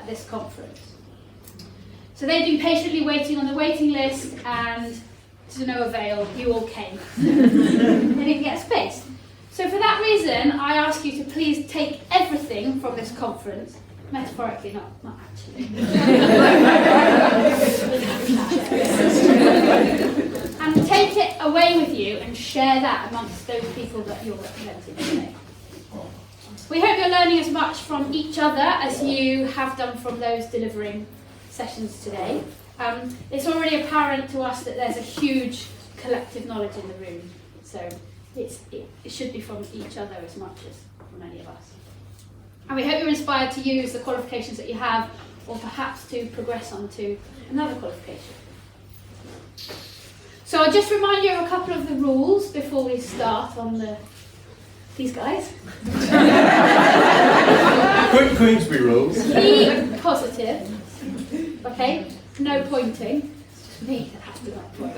at this conference. So they've been patiently waiting on the waiting list, and to no avail, you all came. They didn't get a space. So for that reason, I ask you to please take everything from this conference, metaphorically, not actually, and take it away with you and share that amongst those people that you're representing today. We hope you're learning as much from each other as you have done from those delivering sessions today. It's already apparent to us that there's a huge collective knowledge in the room, so it should be from each other as much as from any of us. And we hope you're inspired to use the qualifications that you have, or perhaps to progress on to another qualification. So I'll just remind you of a couple of the rules before we start on these guys. Quick Queensbury rules. Be positive. Okay, no pointing. It's just me that has to point.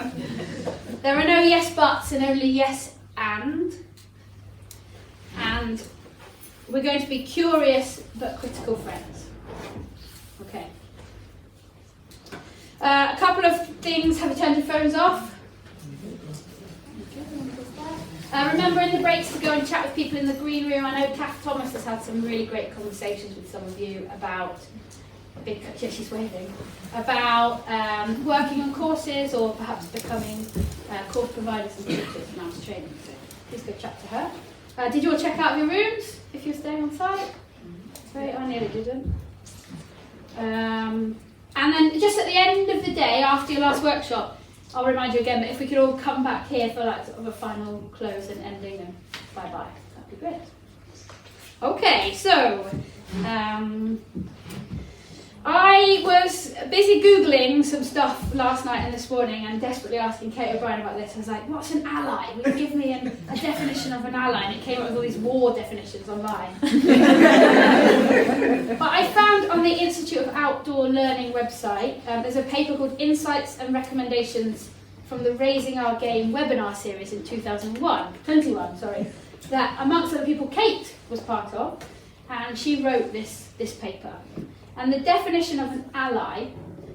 There are no yes buts and only yes and. And we're going to be curious but critical friends. Okay. A couple of things. Have you turned your phones off? Remember in the breaks to go and chat with people in the green room. I know Kath Thomas has had some really great conversations with some of you about she's waving, about working on courses or perhaps becoming course providers and teachers in arms training. So please go chat to her. Did you all check out your rooms if you're staying on site? Right, I nearly didn't. And then just at the end of the day, after your last workshop, I'll remind you again that if we could all come back here for like sort of a final close and ending and bye-bye, that'd be great. Okay, so I was busy Googling some stuff last night and this morning and desperately asking Kate O'Brien about this. I was like, what's an ally? Will you give me a definition of an ally? And it came up with all these war definitions online. But I found on the Institute of Outdoor Learning website, there's a paper called Insights and Recommendations from the Raising Our Game webinar series in 21, that amongst other people Kate was part of, and she wrote this paper. And the definition of an ally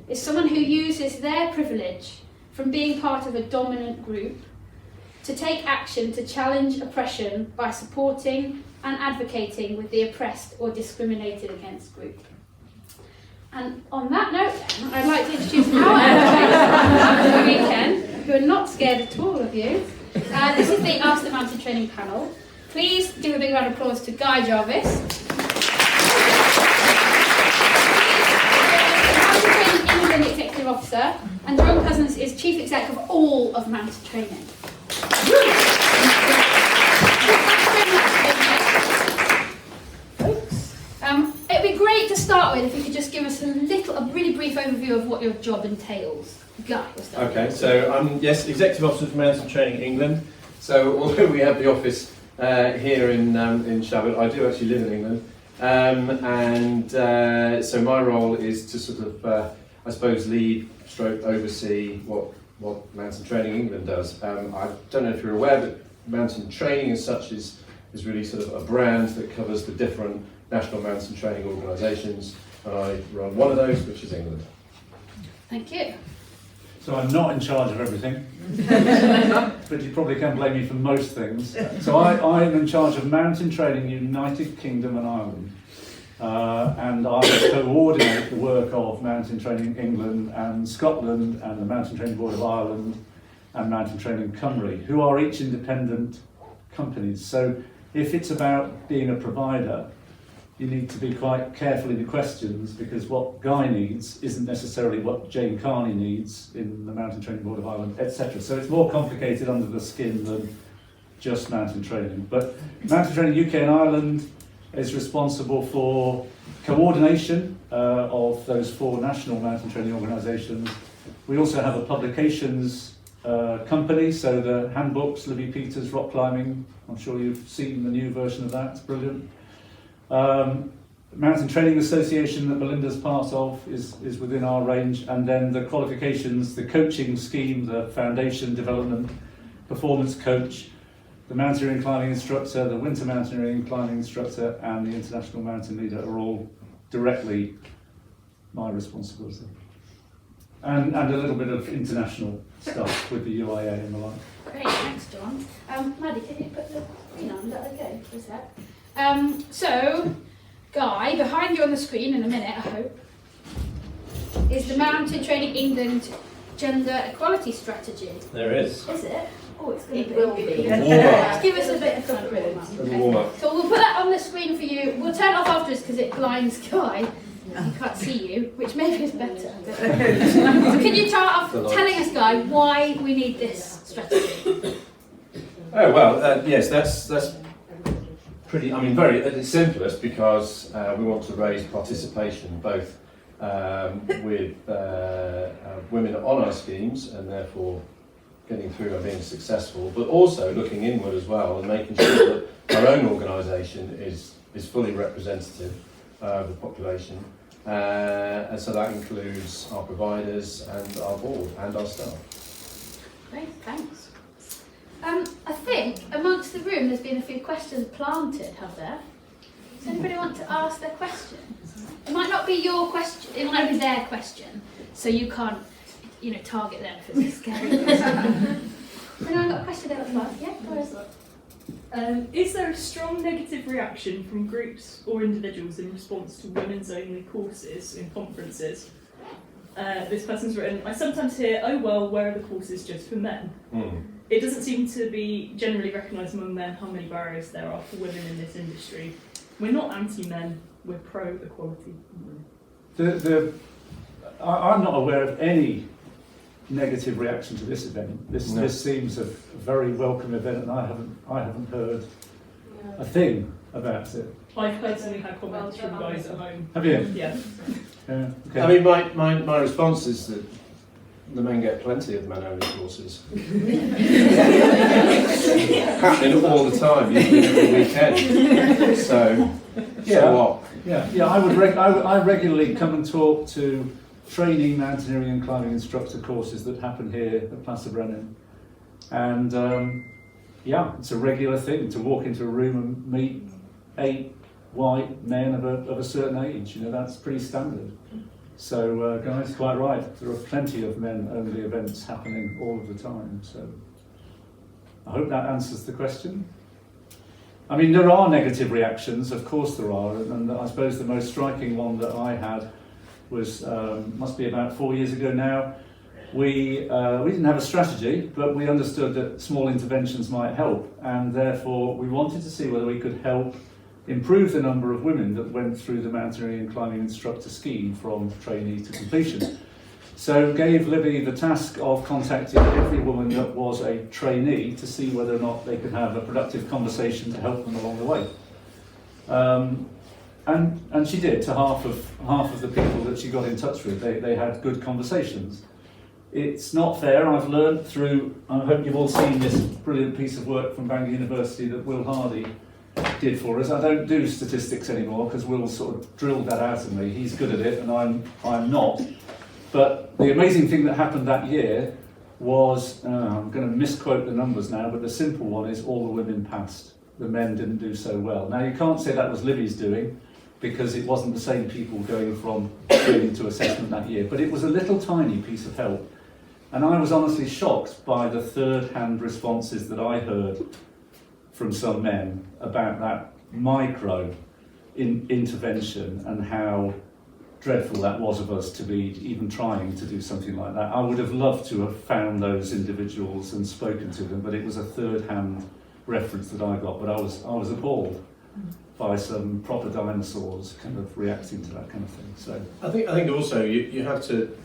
is someone who uses their privilege from being part of a dominant group to take action to challenge oppression by supporting and advocating with the oppressed or discriminated against group. And on that note then, I'd like to introduce our allies for the weekend, who are not scared at all of you. This is the Ask the Mountain Training panel. Please give a big round of applause to Guy Jarvis. Executive Officer, and Jerome Cousins is Chief Exec of all of Mountain Training. It'd be great to start with if you could just give us a really brief overview of what your job entails. Guy, we'll start. Okay, so I'm Executive Officer for Mountain Training England. So although we have the office here in Shabbat, I do actually live in England, so my role is to sort of I suppose lead, oversee what Mountain Training England does. I don't know if you're aware, but Mountain Training as such is really sort of a brand that covers the different national mountain training organisations, and I run one of those, which is England. Thank you. So I'm not in charge of everything, but you probably can blame me for most things. So I am in charge of Mountain Training United Kingdom and Ireland. And I coordinate the work of Mountain Training England and Scotland and the Mountain Training Board of Ireland and Mountain Training Cymru, who are each independent companies. So if it's about being a provider, you need to be quite careful in your questions, because what Guy needs isn't necessarily what Jane Carney needs in the Mountain Training Board of Ireland, etc. So it's more complicated under the skin than just mountain training. But Mountain Training UK and Ireland is responsible for coordination of those 4 national mountain training organisations. We also have a publications company, so the handbooks, Libby Peters, Rock Climbing, I'm sure you've seen the new version of that, it's brilliant. Mountain Training Association that Belinda's part of is within our range, and then the qualifications, the coaching scheme, the foundation development, performance coach, the mountaineering climbing instructor, the winter mountaineering climbing instructor, and the international mountain leader are all directly my responsibility. And a little bit of international stuff with the UIA and the like. Great, thanks, John. Maddie, can you put the screen on? Is that okay for a sec? So, Guy, behind you on the screen in a minute, I hope, is the Mountain Training England Gender Equality Strategy. There is. Is it? Oh, it's going to be. Will be. Just give us a bit of time. Warm up. So we'll put that on the screen for you. We'll turn it off afterwards because it blinds Guy. He can't see you, which maybe is better. So can you start off telling us, Guy, why we need this strategy? Oh well, yes, that's pretty. I mean, very at its simplest, because we want to raise participation both with women on our schemes and therefore getting through and being successful, but also looking inward as well and making sure that our own organisation is fully representative of the population. And so that includes our providers and our board and our staff. Great, thanks. I think amongst the room there's been a few questions planted, have there? Does anybody want to ask their question? It might not be your question, it might be their question, so you can't, target them if it's a scary question. Anyone got a question there at the front? Yeah, go ahead. Is there a strong negative reaction from groups or individuals in response to women's only courses and conferences? This person's written, I sometimes hear, oh well, where are the courses just for men? It doesn't seem to be generally recognised among men how many barriers there are for women in this industry. We're not anti-men, we're pro-equality. I'm not aware of any negative reaction to this event. This seems a very welcome event, and I haven't heard a thing about it. I've personally had comments from guys at home. Have you? Yeah. Yeah. Okay. I mean, my response is that the men get plenty of men-only courses. Happening all the time, even every weekend. So what? Yeah. I regularly come and talk to training mountaineering and climbing instructor courses that happen here at Plas Brenin, and it's a regular thing to walk into a room and meet 8 white men of a certain age. That's pretty standard. So Guy's quite right. There are plenty of men-only events happening all of the time. So I hope that answers the question. I mean, there are negative reactions, of course there are, and I suppose the most striking one that I had was, must be about 4 years ago now. We didn't have a strategy, but we understood that small interventions might help, and therefore we wanted to see whether we could help improve the number of women that went through the mountaineering and climbing instructor scheme from trainee to completion. So gave Libby the task of contacting every woman that was a trainee to see whether or not they could have a productive conversation to help them along the way. And she did, to half of the people that she got in touch with. They had good conversations. It's not fair. I've learned through, I hope you've all seen this brilliant piece of work from Bangor University that Will Hardy did for us. I don't do statistics anymore because Will sort of drilled that out of me. He's good at it and I'm not. But the amazing thing that happened that year was, I'm going to misquote the numbers now, but the simple one is all the women passed. The men didn't do so well. Now you can't say that was Libby's doing, because it wasn't the same people going from training to assessment that year, but it was a little tiny piece of help. And I was honestly shocked by the third-hand responses that I heard from some men about that micro intervention and how dreadful that was of us to be even trying to do something like that. I would have loved to have found those individuals and spoken to them, but it was a third-hand reference that I got. But I was appalled by some proper dinosaurs kind of reacting to that kind of thing. So I think also you have to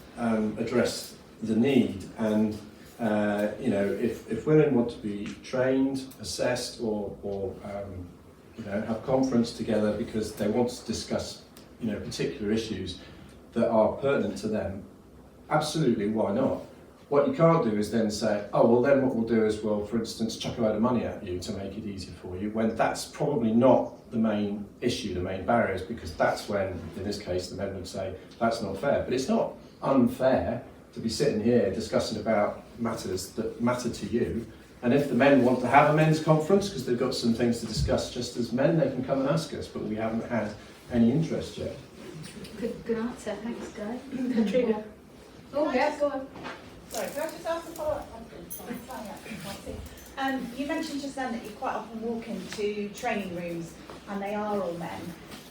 address the need, and if women want to be trained, assessed, or have conference together because they want to discuss particular issues that are pertinent to them, absolutely, why not? What you can't do is then say, oh well, then what we'll do is we'll, for instance, chuck a load of money at you to make it easier for you, when that's probably not the main issue, the main barriers, because that's when, in this case, the men would say that's not fair. But it's not unfair to be sitting here discussing about matters that matter to you. And if the men want to have a men's conference because they've got some things to discuss just as men, they can come and ask us, but we haven't had any interest yet. Good answer. Thanks, Guy. Katrina. Oh, yeah, go on. Sorry, can I just ask a follow-up question? You mentioned just then that you quite often walk into training rooms and they are all men.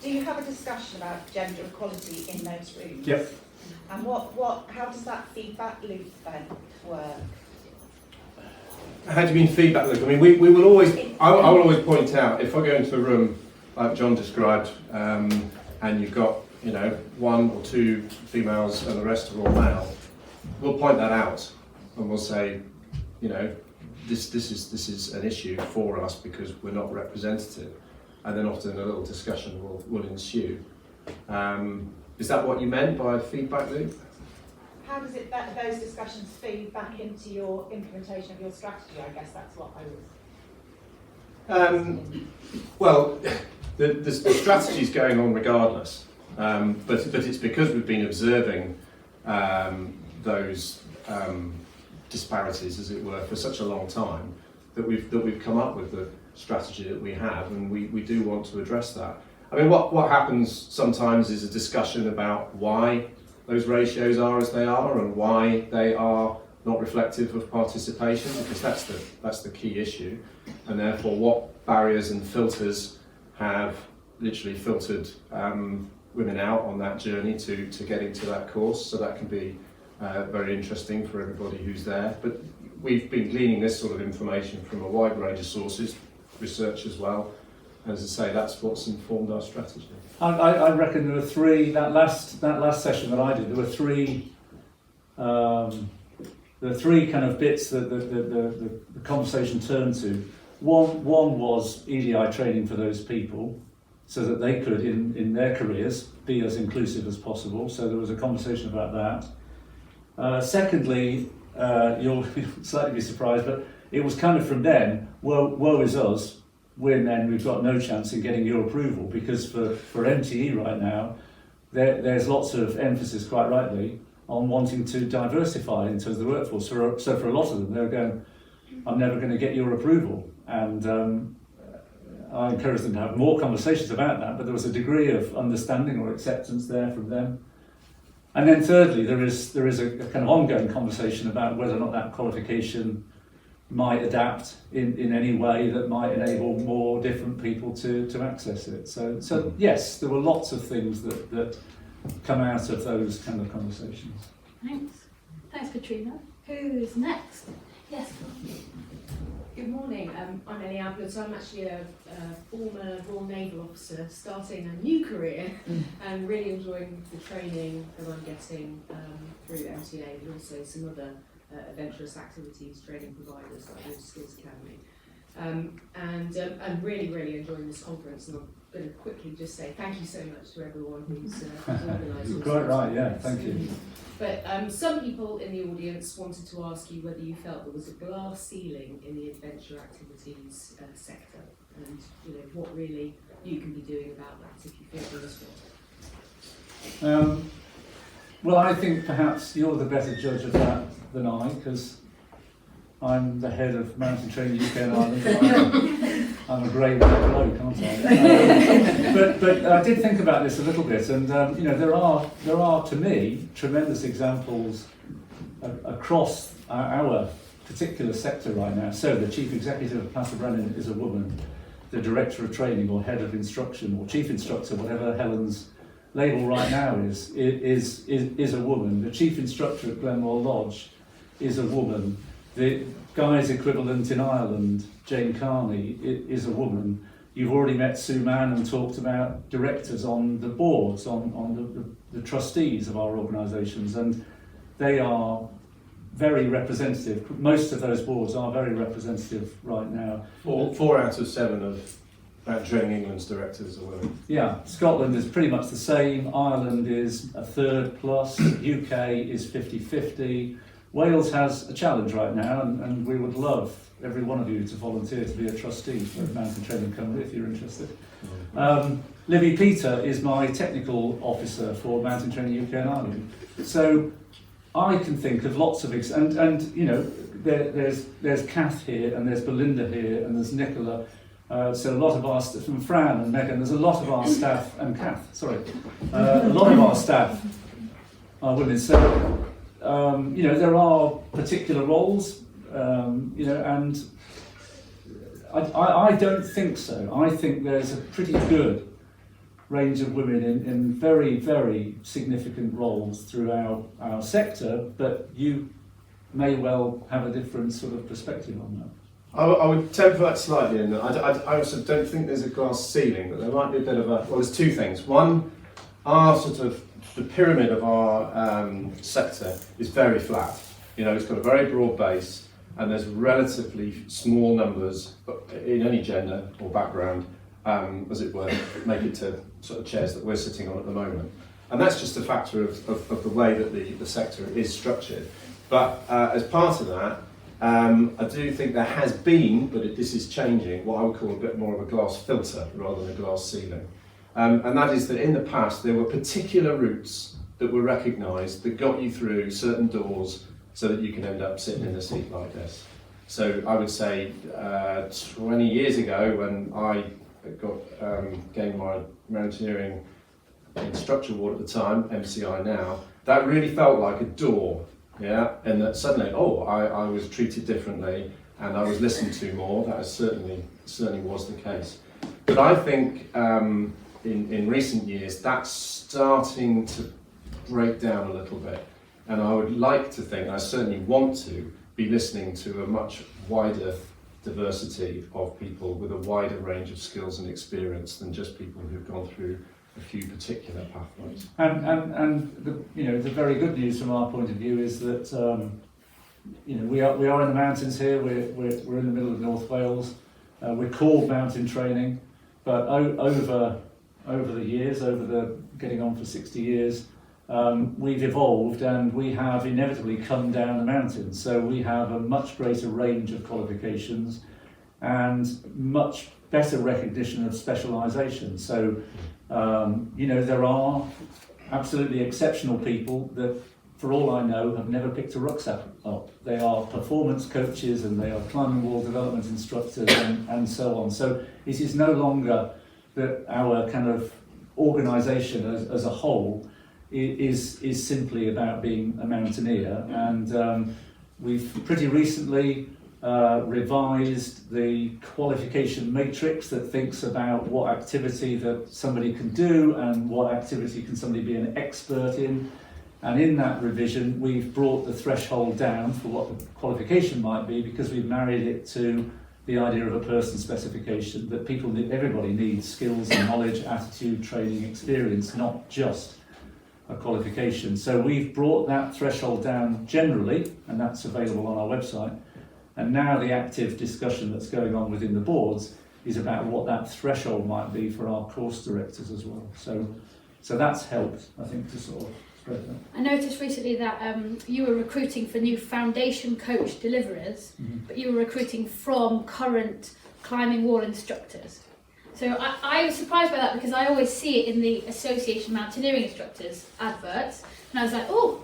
Do you have a discussion about gender equality in those rooms? Yep. And how does that feedback loop then work? How do you mean feedback loop? I mean, we will always, I will always point out, if I go into a room like John described, and you've got, you know, 1 or 2 females and the rest are all male, we'll point that out and we'll say, you know, this is an issue for us because we're not representative, and then often a little discussion will ensue. Is that what you meant by feedback loop? How does those discussions feed back into your implementation of your strategy? I guess that's what I was. Well, the strategy's going on regardless, but it's because we've been observing those disparities, as it were, for such a long time that we've come up with the strategy that we have, and we do want to address that. I mean, what happens sometimes is a discussion about why those ratios are as they are and why they are not reflective of participation, because that's the key issue, and therefore what barriers and filters have literally filtered women out on that journey to getting to that course. So that can be very interesting for everybody who's there. But we've been gleaning this sort of information from a wide range of sources, research as well. As I say, that's what's informed our strategy. I reckon there were 3, that last session that I did, there were 3 kind of bits that the conversation turned to. One was EDI training for those people so that they could, in their careers, be as inclusive as possible. So there was a conversation about that. Secondly, you'll slightly be surprised, but it was kind of from them, woe is us. We're men, we've got no chance in getting your approval, because for MTE right now, there's lots of emphasis, quite rightly, on wanting to diversify in terms of the workforce. So for a lot of them, they're going, I'm never going to get your approval. And I encourage them to have more conversations about that, but there was a degree of understanding or acceptance there from them. And then thirdly, there is a kind of ongoing conversation about whether or not that qualification might adapt in any way that might enable more different people to access it. So yes, there were lots of things that come out of those kind of conversations. Thanks, Katrina. Who's next? Yes. Good morning. I'm Ellie Ablood. So I'm actually a former Royal Naval officer starting a new career and really enjoying the training that I'm getting through MTA, but also some other adventurous activities training providers like the Skills Academy. And really, really enjoying this conference. And I'm going to quickly just say thank you so much to everyone who's organised. You're quite right, yeah, thank you. But some people in the audience wanted to ask you whether you felt there was a glass ceiling in the adventure activities sector, and what really you can be doing about that if you feel there is one. Well, I think perhaps you're the better judge of that than I, because I'm the head of Mountain Training UK and Ireland. I'm a grey white bloke, aren't I? But I did think about this a little bit, and there are to me tremendous examples across our particular sector right now. So the chief executive of Plas Brenin is a woman. The director of training or head of instruction or chief instructor, whatever Helen's label right now is a woman. The chief instructor at Glenmore Lodge is a woman. The Guy's equivalent in Ireland, Jane Carney, is a woman. You've already met Sue Mann and talked about directors on the boards, on the trustees of our organisations, and they are very representative. Most of those boards are very representative right now. 4 out of 7 of Training England's directors are women. Yeah, Scotland is pretty much the same. Ireland is a third plus. UK is 50-50. Wales has a challenge right now, and we would love every one of you to volunteer to be a trustee for Mountain Training Company if you're interested. Livy Peter is my technical officer for Mountain Training UK and Ireland. So I can think of lots of there's Kath here, and there's Belinda here, and there's Nicola. So a lot of our from Fran and Megan, there's a lot of our staff and Kath, sorry, a lot of our staff are women. So you know, there are particular roles, you know, and I don't think so. I think there's a pretty good range of women in very, very significant roles throughout our sector, but you may well have a different sort of perspective on that. I would temper that slightly in that I also don't think there's a glass ceiling, but there might be a bit of a, well, there's two things. One, our sort of, the pyramid of our sector is very flat. You know, it's got a very broad base, and there's relatively small numbers in any gender or background, as it were, make it to sort of chairs that we're sitting on at the moment. And that's just a factor of the way that the sector is structured. But as part of that, I do think there has been, but this is changing, what I would call a bit more of a glass filter rather than a glass ceiling. And that is that in the past there were particular routes that were recognised that got you through certain doors so that you can end up sitting in a seat like this. So I would say 20 years ago, when I gained my mountaineering instructor award at the time, MCI now, that really felt like a door. Yeah, and that suddenly, I was treated differently and I was listened to more. That certainly was the case. But I think in recent years that's starting to break down a little bit. And I would like to think, I certainly want to, be listening to a much wider diversity of people with a wider range of skills and experience than just people who've gone through a few particular pathways. And the, you know, the very good news from our point of view is that you know, we are in the mountains here. We're in the middle of North Wales. We're called mountain training, but over the years, getting on for 60 years, we've evolved and we have inevitably come down the mountain. So we have a much greater range of qualifications and much better recognition of specialisation. So you know, there are absolutely exceptional people that, for all I know, have never picked a rucksack up. They are performance coaches and they are climbing wall development instructors and so on. So it is no longer that our kind of organisation as a whole is simply about being a mountaineer. And we've pretty recently revised the qualification matrix that thinks about what activity that somebody can do and what activity can somebody be an expert in. And in that revision, we've brought the threshold down for what the qualification might be, because we've married it to the idea of a person specification, that everybody needs skills and knowledge, attitude, training, experience, not just a qualification. So we've brought that threshold down generally, and that's available on our website. And now the active discussion that's going on within the boards is about what that threshold might be for our course directors as well. So that's helped, I think, to sort of spread that. I noticed recently that you were recruiting for new foundation coach deliverers, but you were recruiting from current climbing wall instructors. So I was surprised by that, because I always see it in the Association Mountaineering Instructors adverts, and I was like, oh,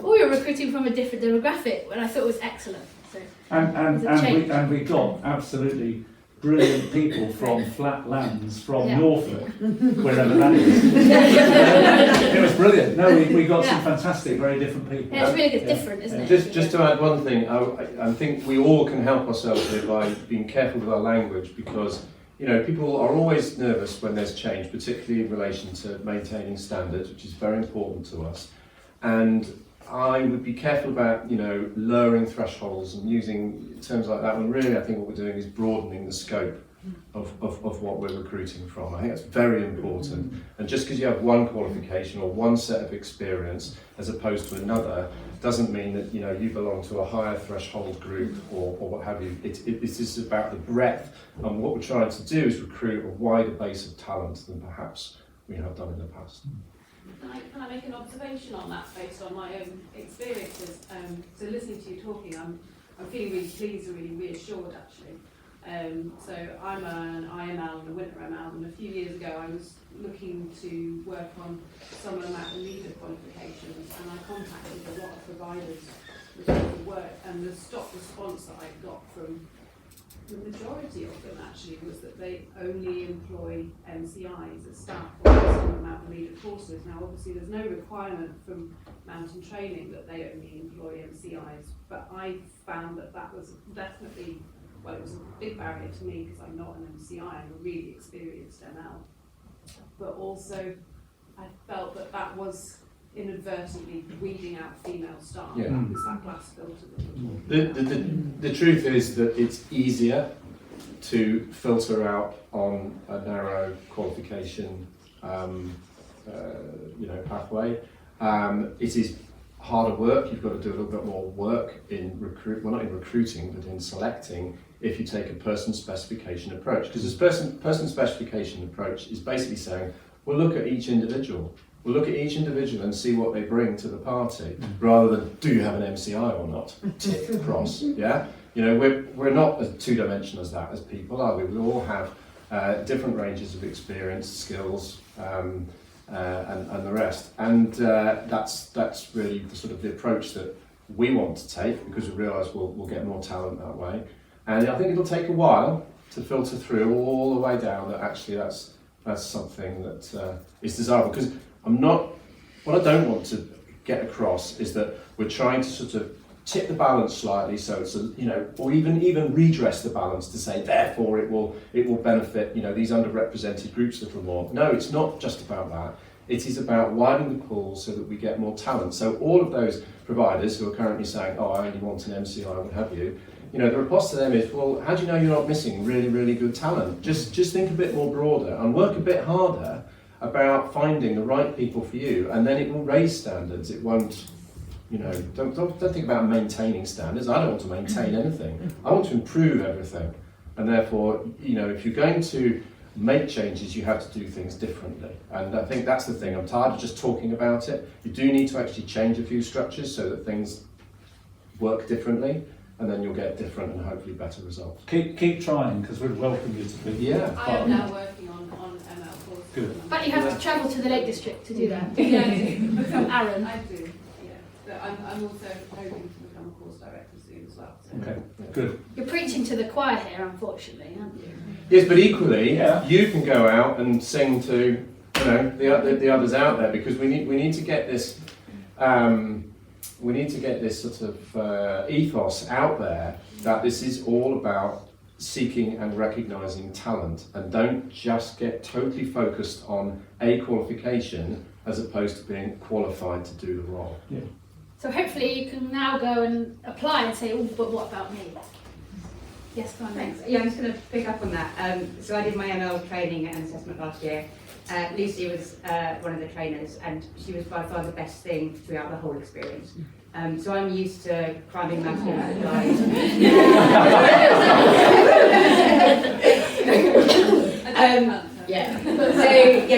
you're recruiting from a different demographic, and I thought it was excellent. So and we got absolutely brilliant people from flat lands, from Norfolk, wherever that is. It was brilliant. No, we got some fantastic, very different people. Yeah, it's really good, different, isn't it? Just to add one thing, I think we all can help ourselves here by being careful with our language, because you know, people are always nervous when there's change, particularly in relation to maintaining standards, which is very important to us. And I would be careful about, you know, lowering thresholds and using terms like that, when really I think what we're doing is broadening the scope of what we're recruiting from. I think that's very important. And just because you have one qualification or one set of experience as opposed to another doesn't mean that, you know, you belong to a higher threshold group or what have you. It's just about the breadth, and what we're trying to do is recruit a wider base of talent than perhaps we have done in the past. Can I make an observation on that based on my own experiences? So listening to you talking, I'm feeling really pleased and really reassured actually. So I'm an IML and a winter ML, and a few years ago I was looking to work on some mountain leader qualifications, and I contacted a lot of providers with work, and the stock response that I got from the majority of them actually was that they only employ MCIs as staff on some amount of leader courses. Now obviously there's no requirement from mountain training that they only employ MCIs, but I found that that was definitely, well, it was a big barrier to me because I'm not an MCI, I'm a really experienced ML. But also I felt that that was inadvertently weeding out female staff. Yeah. That was that glass filter that we're talking about. The truth is that it's easier to filter out on a narrow qualification pathway. It is harder work. You've got to do a little bit more work in not in recruiting, but in selecting if you take a person specification approach. Because this person specification approach is basically saying, we'll look at each individual. We'll look at each individual and see what they bring to the party, rather than do you have an MCI or not? Tick, cross, yeah? You know, we're not as two-dimensional as that as people, are we? We all have different ranges of experience, skills, and the rest. And that's really the sort of the approach that we want to take, because we realise we'll get more talent that way. And I think it'll take a while to filter through all the way down that actually that's something that is desirable. Because what I don't want to get across is that we're trying to sort of tip the balance slightly, so it's or even redress the balance to say therefore it will benefit these underrepresented groups a little more. No, it's not just about that. It is about widening the pool so that we get more talent. So all of those providers who are currently saying, oh, I only want an MCI, what have you, the response to them is, well, how do you know you're not missing really, really good talent? Just think a bit more broader and work a bit harder about finding the right people for you, and then it will raise standards. It won't, don't think about maintaining standards. I don't want to maintain anything. I want to improve everything. And therefore, if you're going to make changes, you have to do things differently. And I think that's the thing. I'm tired of just talking about it. You do need to actually change a few structures so that things work differently, and then you'll get different and hopefully better results. Keep trying, because we'd welcome you to be. Yeah. I am now working on ML courses. Good. But you have to travel to the Lake District to do that. Yeah, I do. From Aaron. I do, yeah. But I'm also hoping to become a course director soon as well. So. Okay, good. You're preaching to the choir here, unfortunately, aren't you? Yes, but equally, Yeah. you can go out and sing to the others out there, because we need to get this sort of ethos out there that this is all about seeking and recognising talent, and don't just get totally focused on a qualification as opposed to being qualified to do the role. Yeah. So hopefully you can now go and apply and say, oh, but what about me? Yes, go on. Thanks. Yeah, I'm just going to pick up on that. So I did my ML training and assessment last year. Lucy was one of the trainers, and she was by far the best thing throughout the whole experience. So I'm used to climbing mountains with guys.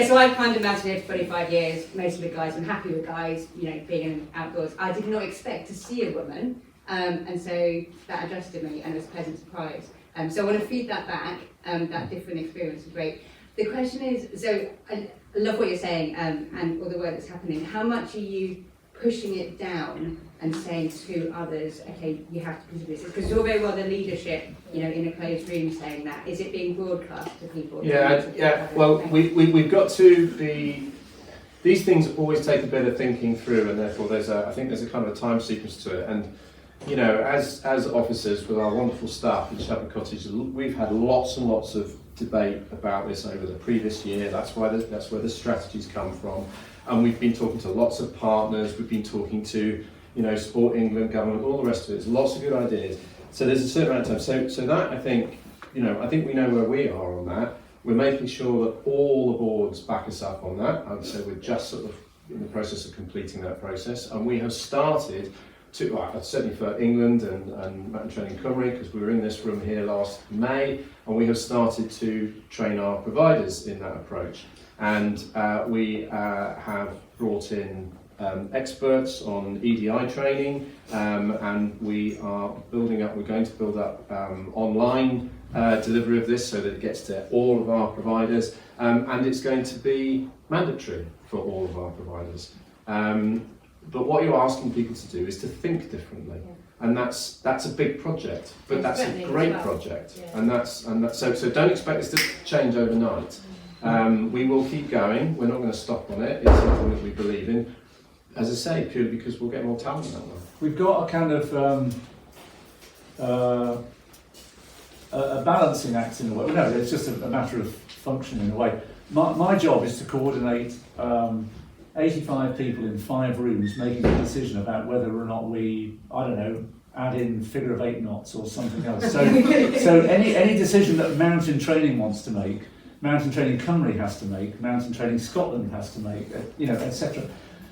So I've climbed a mountain for 25 years. Most of the guys, I'm happy with guys, being outdoors. I did not expect to see a woman, and so that adjusted me, and it was a pleasant surprise. So I want to feed that back. That different experience is great. The question is, so I love what you're saying, and all the work that's happening. How much are you pushing it down and saying to others, okay, you have to consider this? Because you're very well the leadership, in a closed room saying that. Is it being broadcast to people? Yeah. Well, we've got to be. These things always take a bit of thinking through, and therefore I think there's a kind of a time sequence to it. And as officers with our wonderful staff at Shepherd Cottage, we've had lots and lots of debate about this over the previous year. That's where the strategies come from. And we've been talking to lots of partners. We've been talking to Sport England, government, all the rest of it. There's lots of good ideas. So there's a certain amount of time. So that I think we know where we are on that. We're making sure that all the boards back us up on that. And so we're just sort of in the process of completing that process. And we have started to, certainly for England and Mountain Training Cymru, because we were in this room here last May, and we have started to train our providers in that approach. And we have brought in experts on EDI training, and we're going to build up online delivery of this so that it gets to all of our providers, and it's going to be mandatory for all of our providers. But what you're asking people to do is to think differently. And that's a big project, but that's a Threatening great as well. project, Yeah. and that's so don't expect this to change overnight. We will keep going. We're not going to stop on it. It's something that we believe in. As I say, purely because we'll get more talent that way. We've got a kind of a balancing act in a way. No, it's just a matter of function in a way. My job is to coordinate 85 people in 5 rooms making a decision about whether or not we, I don't know, add in figure of 8 knots or something else. So any decision that Mountain Training wants to make, Mountain Training Cymru has to make, Mountain Training Scotland has to make, etc.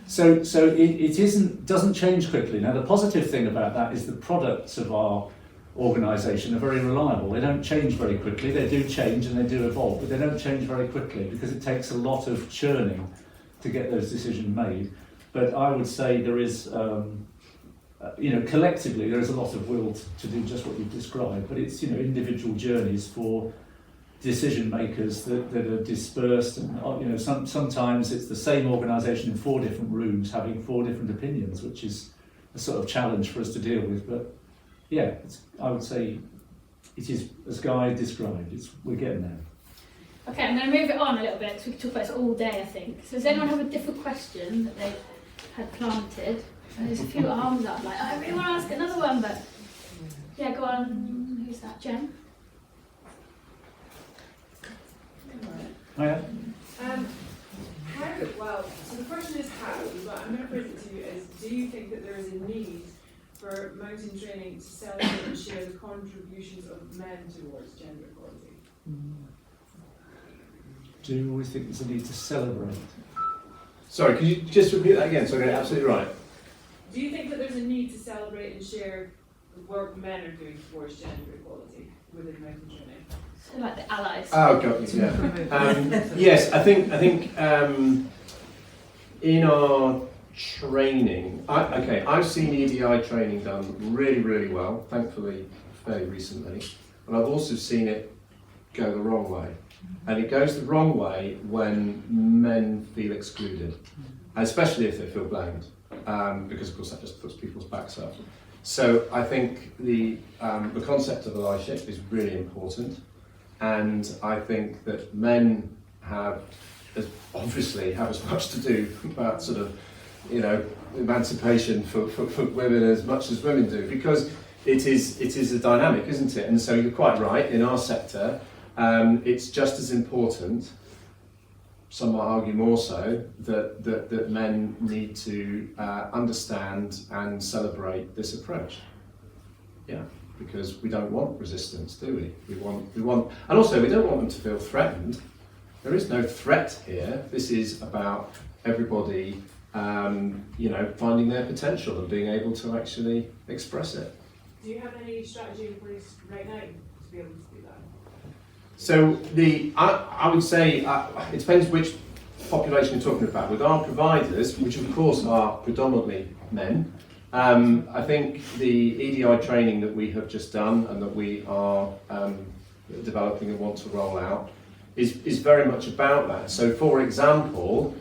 So it doesn't change quickly. Now the positive thing about that is the products of our organisation are very reliable. They don't change very quickly. They do change and they do evolve, but they don't change very quickly because it takes a lot of churning to get those decisions made. But I would say there is, collectively there is a lot of will to do just what you've described, but it's, individual journeys for decision makers that are dispersed, and sometimes it's the same organisation in 4 different rooms having 4 different opinions, which is a sort of challenge for us to deal with. But yeah, I would say it is, as Guy described, we're getting there. Okay, I'm going to move it on a little bit because we could talk about this all day, I think. So does anyone have a different question that they had planted? And there's a few arms up, like, I really want to ask another one, but yeah, go on. Who's that, Jen? Hiya. So the question is how, but I'm going to phrase it to you as, do you think that there is a need for mountain training to celebrate and share the contributions of men towards gender equality? Do we think there's a need to celebrate? Sorry, could you just repeat that again so I get it absolutely right? Do you think that there's a need to celebrate and share the work men are doing towards gender equality within mountain training? So like the allies. Oh, got you, yeah. Yes, I think in our training, I've seen EDI training done really, really well, thankfully, fairly recently, but I've also seen it go the wrong way. And it goes the wrong way when men feel excluded, especially if they feel blamed, because of course that just puts people's backs up. So I think the concept of allyship is really important, and I think that men obviously have as much to do about sort of, emancipation for women as much as women do, because it is a dynamic, isn't it? And so you're quite right, in our sector, it's just as important, some might argue more so, that men need to understand and celebrate this approach. Yeah, because we don't want resistance, do we? We want, and also we don't want them to feel threatened. There is no threat here. This is about everybody, finding their potential and being able to actually express it. Do you have any strategy in place right now to be able to do that? So I would say it depends which population you're talking about. With our providers, which of course are predominantly men, I think the EDI training that we have just done and that we are developing and want to roll out is very much about that. So for example,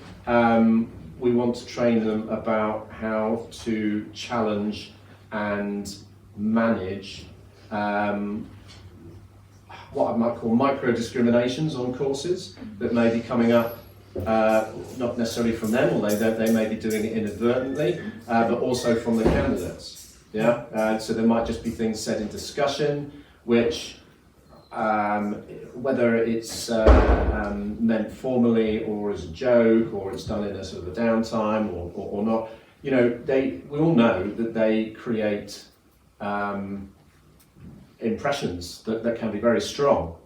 we want to train them about how to challenge and manage what I might call micro-discriminations on courses that may be coming up, not necessarily from them, or they may be doing it inadvertently, but also from the candidates. Yeah, so there might just be things said in discussion which, whether it's meant formally or as a joke, or it's done in a sort of a downtime or not, we all know that they create impressions that can be very strong.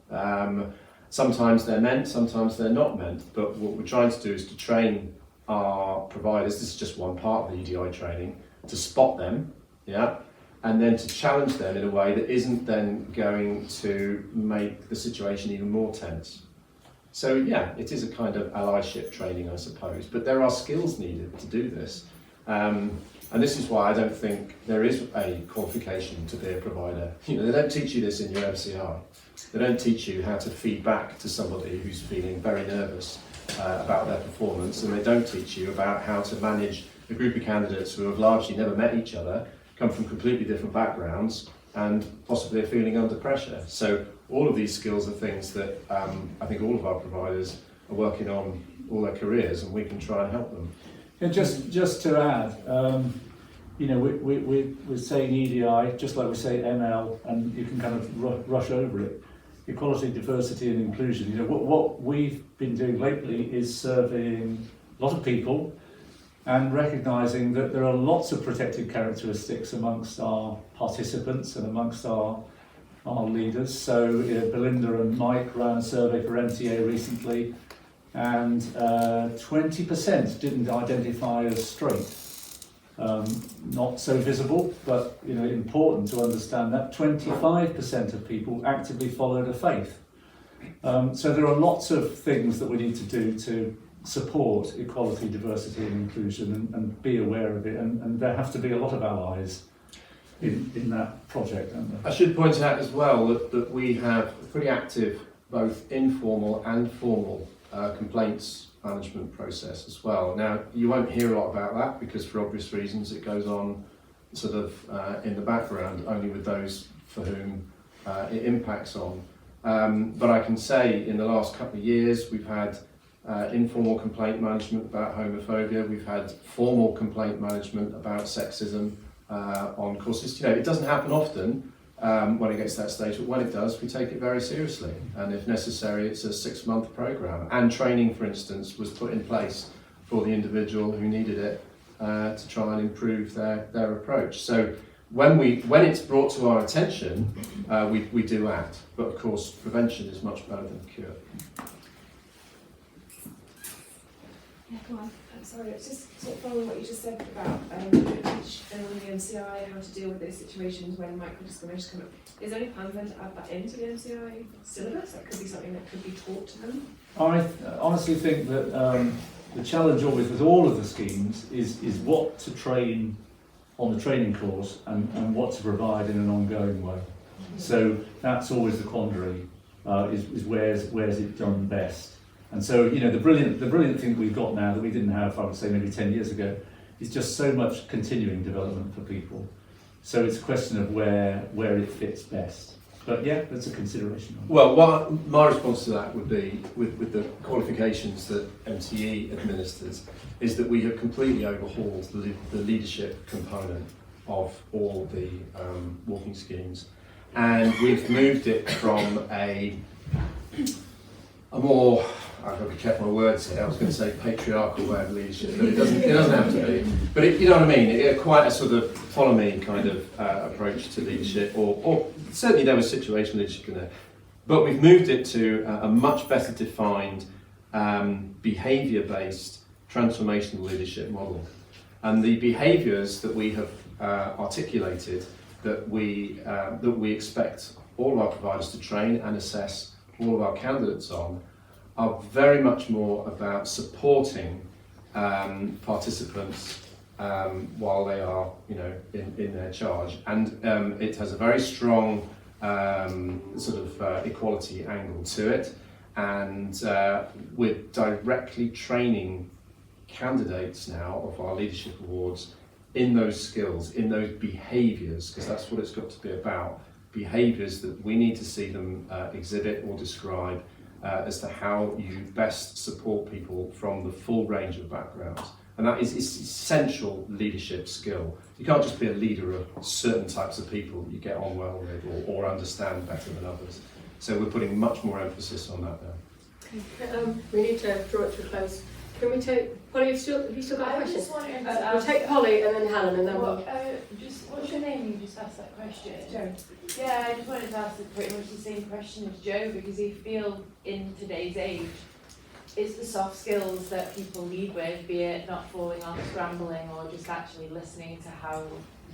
Sometimes they're meant, sometimes they're not meant, but what we're trying to do is to train our providers, this is just one part of the EDI training, to spot them, yeah, and then to challenge them in a way that isn't then going to make the situation even more tense. So yeah, it is a kind of allyship training, I suppose, but there are skills needed to do this. And this is why I don't think there is a qualification to be a provider. They don't teach you this in your MCI. They don't teach you how to feed back to somebody who's feeling very nervous about their performance, and they don't teach you about how to manage a group of candidates who have largely never met each other, come from completely different backgrounds and possibly are feeling under pressure. So all of these skills are things that I think all of our providers are working on all their careers, and we can try and help them. And just to add, you know, we're saying EDI, just like we say ML, and you can kind of rush over it. Equality, diversity and inclusion. You know, what we've been doing lately is serving a lot of people and recognising that there are lots of protected characteristics amongst our participants and amongst our leaders. So Belinda and Mike ran a survey for MTA recently, and 20% didn't identify as straight. Not so visible, but you know, important to understand that 25% of people actively followed a faith. So there are lots of things that we need to do to support equality, diversity and inclusion, and be aware of it, and there have to be a lot of allies in that project. I should point out as well that we have a pretty active both informal and formal complaints management process as well. Now, you won't hear a lot about that because for obvious reasons it goes on sort of in the background, only with those for whom it impacts on. But I can say in the last couple of years we've had informal complaint management about homophobia, we've had formal complaint management about sexism on courses. You know, it doesn't happen often when it gets to that stage, but when it does, we take it very seriously. And if necessary, it's a 6-month programme. And training, for instance, was put in place for the individual who needed it to try and improve their approach. So when it's brought to our attention, we do act. But of course, prevention is much better than cure. Yeah, go on. I'm sorry, it's just sort of following what you just said about teach the MCI how to deal with those situations when micro-discrimination come up. Is there any plans then to add that into the MCI syllabus? That could be something that could be taught to them? I honestly think that the challenge always with all of the schemes is what to train on the training course and what to provide in an ongoing way. So that's always the quandary, is where's it done best. And so, you know, the brilliant thing we've got now that we didn't have, I would say, maybe 10 years ago, is just so much continuing development for people. So it's a question of where it fits best. But yeah, that's a consideration. Well, my response to that would be, with the qualifications that MTE administers, is that we have completely overhauled the leadership component of all the walking schemes. And we've moved it from a more, I've got to be careful my words here, I was going to say patriarchal way of leadership, but it doesn't have to be. But you know what I mean, quite a sort of follow me kind of approach to leadership, or certainly there was situational leadership in there. But we've moved it to a much better defined behaviour-based transformational leadership model. And the behaviours that we have articulated that we expect all of our providers to train and assess all of our candidates on are very much more about supporting participants while they are, you know, in their charge, and it has a very strong sort of equality angle to it, and we're directly training candidates now of our leadership awards in those skills, in those behaviours, because that's what it's got to be about. Behaviours that we need to see them exhibit or describe as to how you best support people from the full range of backgrounds. And that is essential leadership skill. You can't just be a leader of certain types of people that you get on well with or understand better than others. So we're putting much more emphasis on that now. Okay. We need to draw it to a close. Can we take Polly? Have you still got a question? Just wanted to We'll ask, take Polly and then Helen, and then what's your name? You just asked that question. Joe. Yeah, I just wanted to ask pretty much the same question as Joe, because I feel in today's age, it's the soft skills that people lead with, be it not falling off, scrambling, or just actually listening to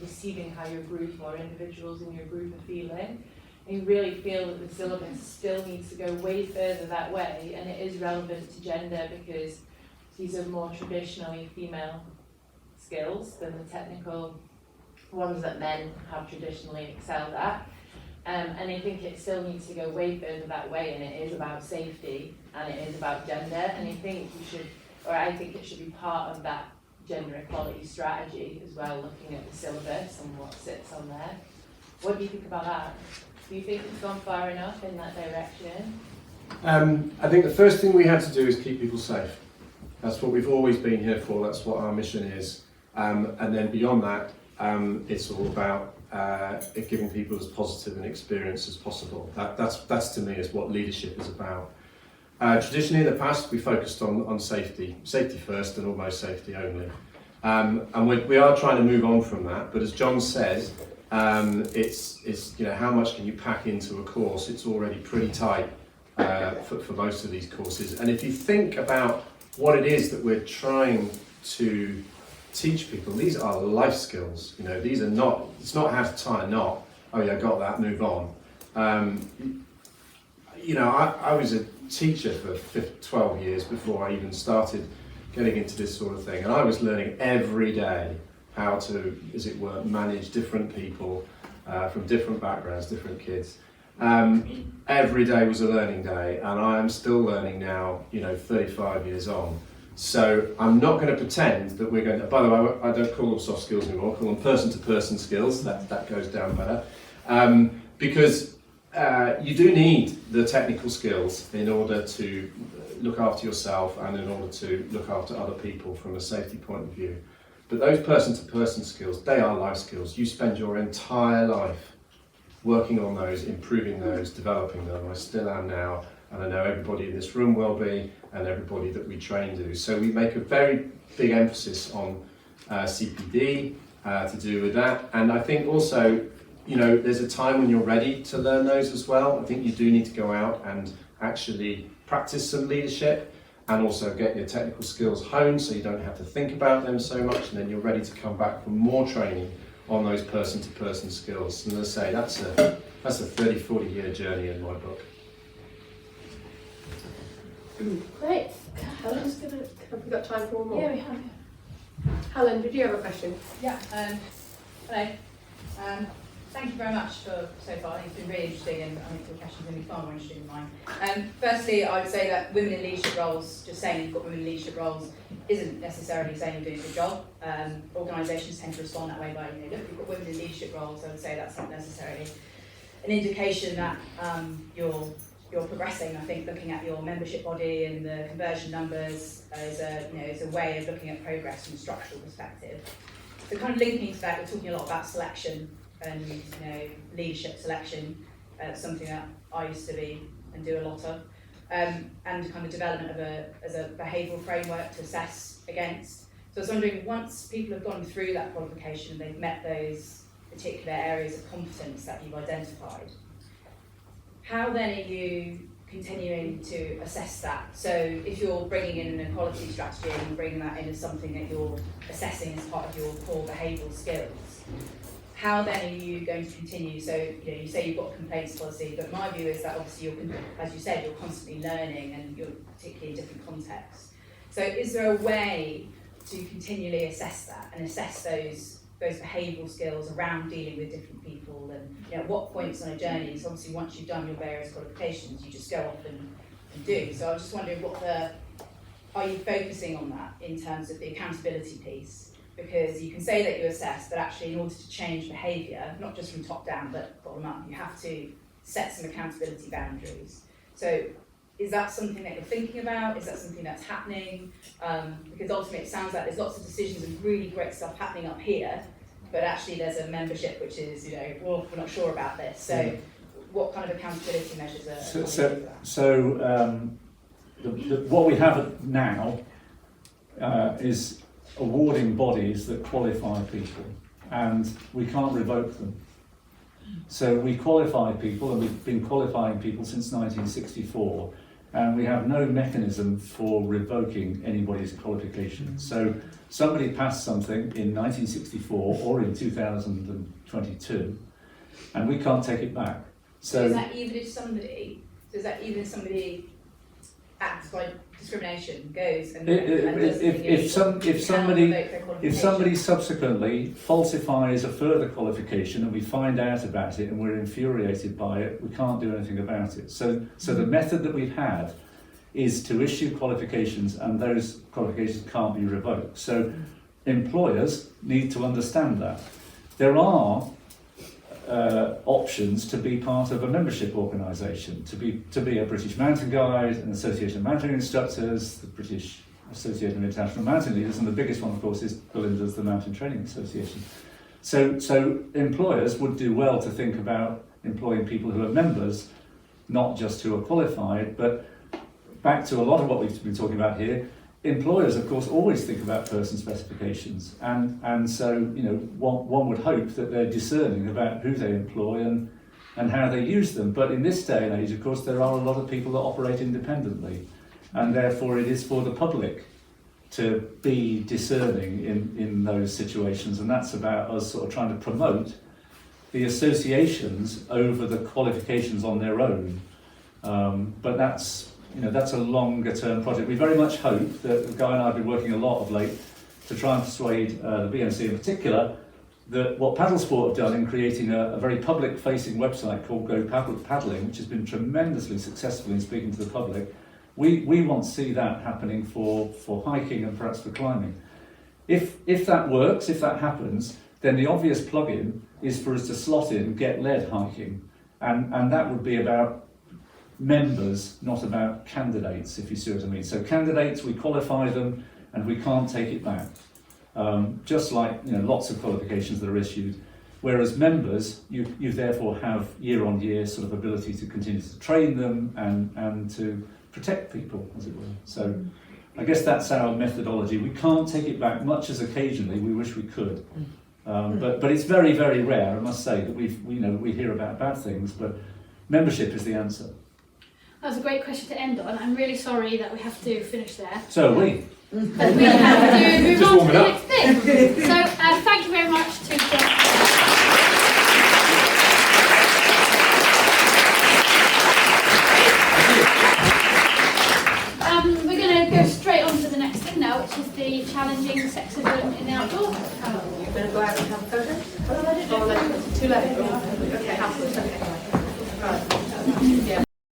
receiving how your group or individuals in your group are feeling. I really feel that the syllabus still needs to go way further that way, and it is relevant to gender because these are more traditionally female skills than the technical ones that men have traditionally excelled at. And I think it still needs to go way further that way, and it is about safety and it is about gender, and I think I think it should be part of that gender equality strategy as well, looking at the syllabus and what sits on there. What do you think about that? Do you think it's gone far enough in that direction? I think the first thing we had to do is keep people safe. That's what we've always been here for, that's what our mission is. And then beyond that, it's all about giving people as positive an experience as possible. That's to me is what leadership is about. Traditionally in the past we focused on safety first and almost safety only. And we are trying to move on from that, but as John says, it's how much can you pack into a course? It's already pretty tight for most of these courses. And if you think about what it is that we're trying to teach people, these are life skills. These are not, it's not how to tie a knot. Oh yeah, got that, move on. I was a teacher for 12 years before I even started getting into this sort of thing. And I was learning every day how to, as it were, manage different people from different backgrounds, different kids. Every day was a learning day, and I am still learning now, 35 years on. So I'm not going to pretend that we're going to, by the way, I don't call them soft skills anymore, I call them person-to-person skills, that goes down better. Because you do need the technical skills in order to look after yourself and in order to look after other people from a safety point of view. But those person-to-person skills, they are life skills. You spend your entire life working on those, improving those, developing them. I still am now, and I know everybody in this room will be, and everybody that we train do. So we make a very big emphasis on CPD to do with that. And I think also, there's a time when you're ready to learn those as well. I think you do need to go out and actually practice some leadership and also get your technical skills honed so you don't have to think about them so much, and then you're ready to come back for more training on those person-to-person skills. And as I say, that's a 30, 40 year journey in my book. Great. Helen's have we got time for one more? Yeah, we have. Helen, did you have a question? Yeah, hello. Thank you very much for so far. I think it's been really interesting, and I think your questions are going to be far more interesting than mine. Firstly, I would say that women in leadership roles, just saying you've got women in leadership roles, isn't necessarily saying you're doing a good job. Organisations tend to respond that way by, look, you've got women in leadership roles. I would say that's not necessarily an indication that you're progressing. I think looking at your membership body and the conversion numbers is a way of looking at progress from a structural perspective. So kind of linking to that, we're talking a lot about selection and leadership selection, something that I used to be and do a lot of, and kind of development of as a behavioural framework to assess against. So I was wondering, once people have gone through that qualification and they've met those particular areas of competence that you've identified, how then are you continuing to assess that? So if you're bringing in an equality strategy and you're bringing that in as something that you're assessing as part of your core behavioural skills, how then are you going to continue? So you say you've got a complaints policy, but my view is that obviously as you said, you're constantly learning and you're particularly in different contexts. So is there a way to continually assess that and assess those behavioural skills around dealing with different people, and at what points on a journey? So obviously once you've done your various qualifications, you just go off and do. So I was just wondering, are you focusing on that in terms of the accountability piece? Because you can say that you assess, but actually in order to change behaviour, not just from top down but bottom up, you have to set some accountability boundaries. So is that something that you're thinking about? Is that something that's happening? Because ultimately it sounds like there's lots of decisions and really great stuff happening up here, but actually there's a membership which is, well, we're not sure about this. So what kind of accountability measures are what we have now is awarding bodies that qualify people, and we can't revoke them. So we qualify people, and we've been qualifying people since 1964, and we have no mechanism for revoking anybody's qualification. So somebody passed something in 1964 or in 2022, and we can't take it back. So is that even if somebody acts by discrimination, goes and if somebody subsequently falsifies a further qualification and we find out about it and we're infuriated by it, we can't do anything about it. So the method that we've had is to issue qualifications, and those qualifications can't be revoked. So employers need to understand that. There are options to be part of a membership organisation, to be a British Mountain Guide, an Association of Mountaineering Instructors, the British Association of International Mountain Leaders, and the biggest one, of course, is Belinda's, the Mountain Training Association. So employers would do well to think about employing people who are members, not just who are qualified, but back to a lot of what we've been talking about here, employers, of course, always think about person specifications, and so, you know, one would hope that they're discerning about who they employ and how they use them. But in this day and age, of course, there are a lot of people that operate independently, and therefore it is for the public to be discerning in those situations, and that's about us sort of trying to promote the associations over the qualifications on their own. But that's a longer term project. We very much hope that Guy and I have been working a lot of late to try and persuade the BMC in particular that what Paddle Sport have done in creating a very public facing website called Go Paddling, which has been tremendously successful in speaking to the public, we want to see that happening for hiking and perhaps for climbing. If that works, if that happens, then the obvious plug-in is for us to slot in get-led hiking, and that would be about members, not about candidates, if you see what I mean. So candidates, we qualify them and we can't take it back, just like, you know, lots of qualifications that are issued. Whereas members, you therefore have year on year sort of ability to continue to train them and to protect people, as it were. So I guess that's our methodology. We can't take it back, much as occasionally we wish we could. But it's very, very rare, I must say, that we hear about bad things, but membership is the answer. That was a great question to end on. I'm really sorry that we have to finish there. So are we. But we have to move on to the next thing. So thank you very much to we're going to go straight on to the next thing now, which is the challenging sexism in the outdoors. You're going to go out and have a photo? Oh, too late. Okay, afterwards. Okay. Right. Yeah.